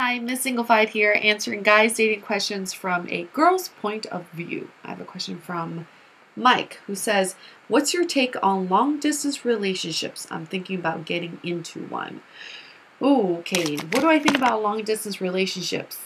Hi, Miss Singlefied here, answering guys' dating questions from a girl's point of view. I have a question from Mike, who says, "What's your take on long-distance relationships? I'm thinking about getting into one." Ooh, okay, what do I think about long-distance relationships?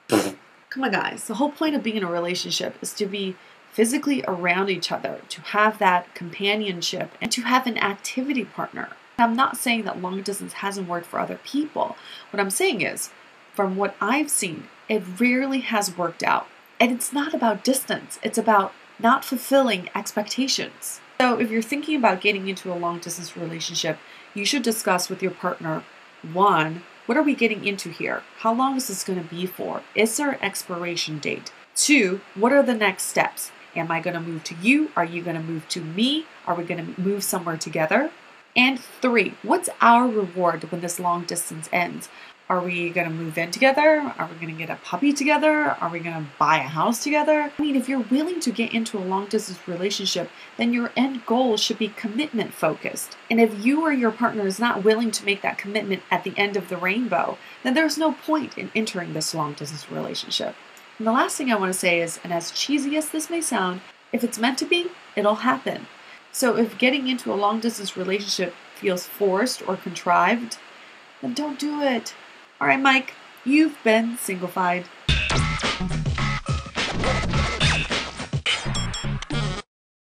Come on, guys. The whole point of being in a relationship is to be physically around each other, to have that companionship, and to have an activity partner. I'm not saying that long distance hasn't worked for other people. What I'm saying is, from what I've seen, it rarely has worked out. And it's not about distance, it's about not fulfilling expectations. So if you're thinking about getting into a long distance relationship, you should discuss with your partner, one, what are we getting into here? How long is this going to be for? Is there an expiration date? Two, what are the next steps? Am I going to move to you? Are you going to move to me? Are we going to move somewhere together? And three, what's our reward when this long distance ends? Are we going to move in together? Are we going to get a puppy together? Are we going to buy a house together? I mean, if you're willing to get into a long distance relationship, then your end goal should be commitment focused. And if you or your partner is not willing to make that commitment at the end of the rainbow, then there's no point in entering this long distance relationship. And the last thing I want to say is, and as cheesy as this may sound, if it's meant to be, it'll happen. So if getting into a long distance relationship feels forced or contrived, then don't do it. All right, Mike, you've been Singlefied.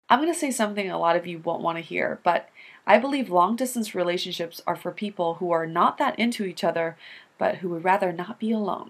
I'm going to say something a lot of you won't want to hear, but I believe long distance relationships are for people who are not that into each other, but who would rather not be alone.